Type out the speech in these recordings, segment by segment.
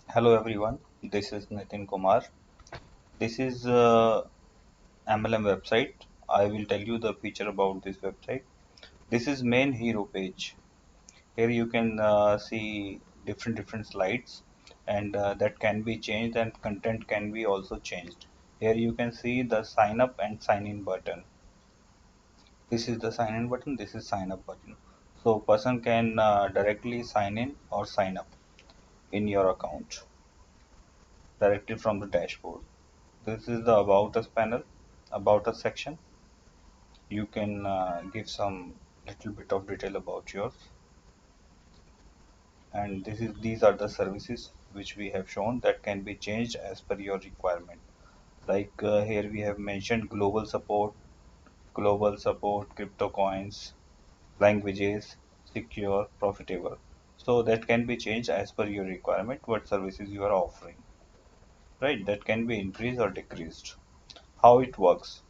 Hello everyone, this is Nitin Kumar. This is MLM website. I will tell you the feature about this website. This is main hero page. Here you can see different slides and that can be changed and content can be also changed. Here you can see the sign up and sign in button. This is the sign in button, this is sign up button. So person can directly sign in or sign up in your account directly from the dashboard. This is the About Us panel, About Us section. You can give some little bit of detail about yours. And these are the services which we have shown that can be changed as per your requirement. Like here we have mentioned global support, crypto coins, languages, secure, profitable. So that can be changed as per your requirement, what services you are offering. Right, that can be increased or decreased. How it works.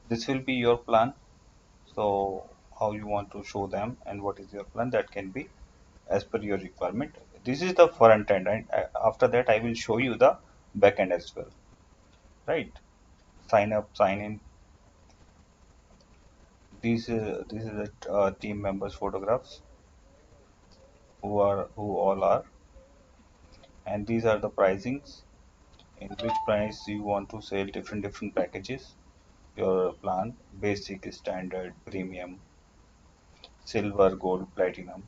This will be your plan. So how you want to show them and what is your plan, that can be as per your requirement. This is the front end, and after that I will show you the back end as well. Right, sign up, sign in. These are the team members photographs who all are, and these are the pricings, in which price you want to sell different packages. Your plan: basic, standard, premium, silver, gold, platinum.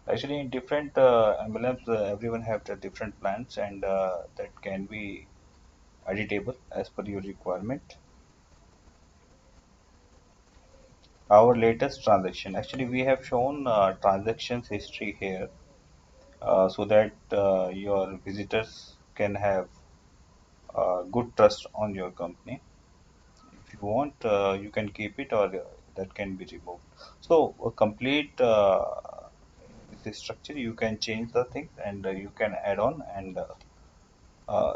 Actually, in different MLMs, everyone have the different plans, and that can be editable as per your requirement. Our latest transaction. Actually, we have shown transactions history here, so that your visitors can have good trust on your company. If you want, you can keep it, or that can be removed. So, a complete this structure, you can change the things, and you can add on and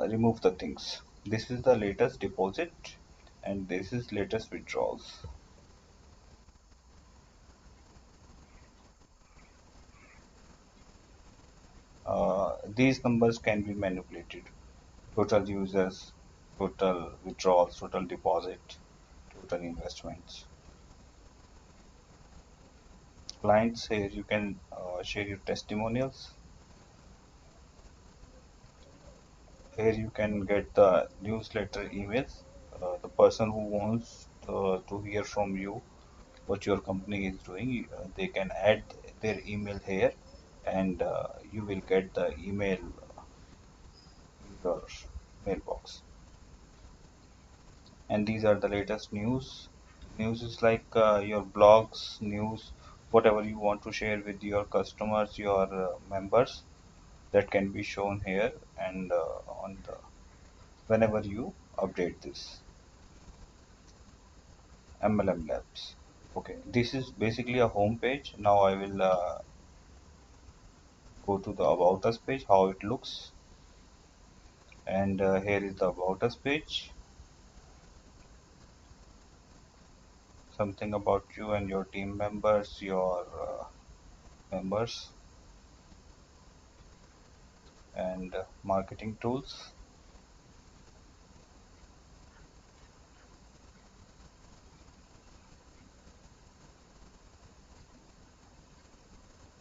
remove the things. This is the latest deposit and this is latest withdrawals. These numbers can be manipulated: total users, total withdrawals, total deposit, total investments. Clients, here you can share your testimonials. Here you can get the newsletter emails. The person who wants to hear from you what your company is doing, they can add their email here, and you will get the email in your mailbox. And these are the latest news. News is like your blogs, news, whatever you want to share with your customers, your members, that can be shown here, and on the whenever you update this MLM Labs. Okay, this is basically a home page. Now I will go to the About Us page, how it looks. And here is the About Us page. Something about you and your team members, your members, and marketing tools.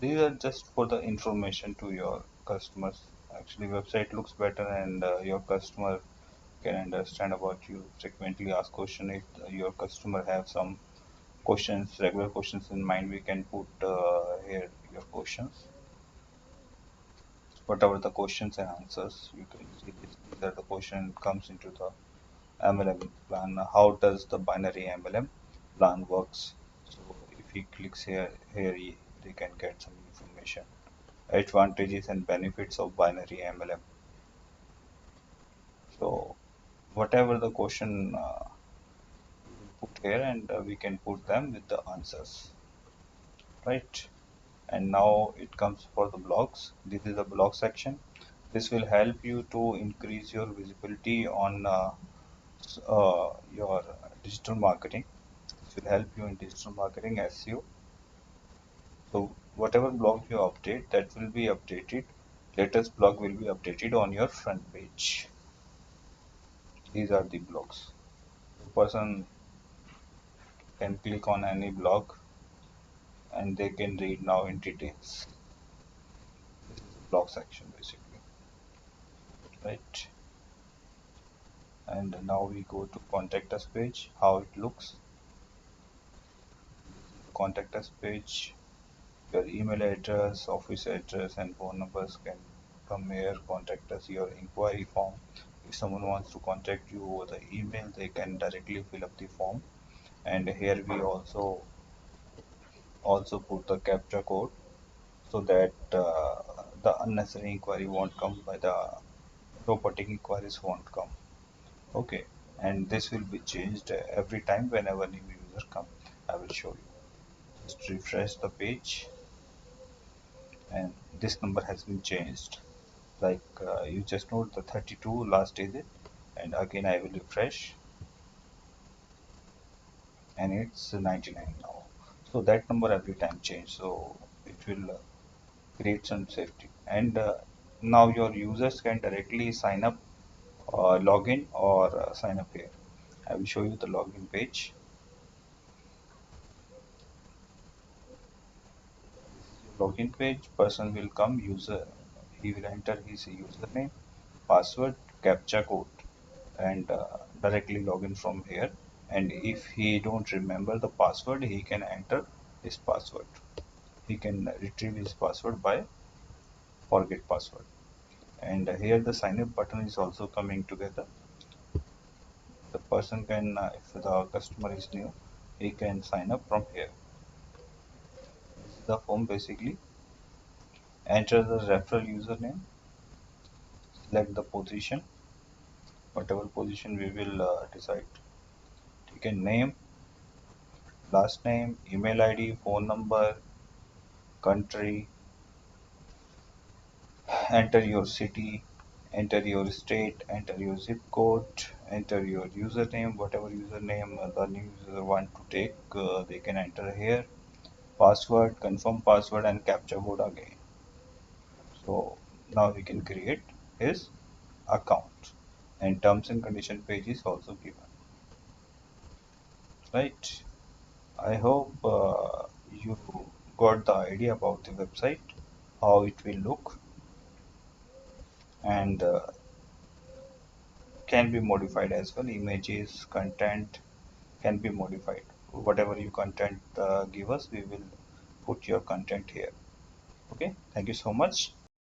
These are just for the information to your customers. Actually, website looks better, and your customer can understand about you. Frequently asked question. If your customer have some questions, regular questions in mind, we can put here your questions. Whatever the questions and answers, you can see this. These are the question comes into the MLM plan. How does the binary MLM plan works? So if he clicks here they can get some information. Advantages and benefits of binary MLM. So whatever the question put here, and we can put them with the answers, right? And now it comes for the blogs. This is the blog section. This will help you to increase your visibility on your digital marketing. This will help you in digital marketing SEO. So whatever blog you update, that will be updated latest blog will be updated on your front page. These are the blogs. The person can click on any blog and they can read now in details. This is the blog section basically, right? And now we go to contact us page, how it looks. Contact us page, your email address, office address and phone numbers can come here. Contact us, your inquiry form. If someone wants to contact you over the email, they can directly fill up the form. And here we also put the captcha code so that the unnecessary inquiry won't come, by the robotic inquiries won't come. Okay, and this will be changed every time whenever new user come. I will show you. Just refresh the page and this number has been changed. Like you just note the 32 last digit, and again I will refresh and it's 99 now. So that number every time change, so it will create some safety. And now your users can directly sign up, log in or sign up here. I will show you the login page. Login page, person will come, user, he will enter his username, password, captcha code, and directly log in from here. And if he don't remember the password, he can enter his password. He can retrieve his password by forget password. And here the sign up button is also coming together. The person can, if the customer is new, he can sign up from here. This is the form basically. Enter the referral username, select the position, whatever position we will decide. You can name, last name, email ID, phone number, country, enter your city, enter your state, enter your zip code, enter your username, whatever username the new user want to take, they can enter here. Password, confirm password and captcha code again. So now we can create his account, and terms and condition page is also given, right? I hope you got the idea about the website, how it will look, and can be modified as well. Images, content can be modified. Whatever you content give us, we will put your content here. Okay, thank you so much.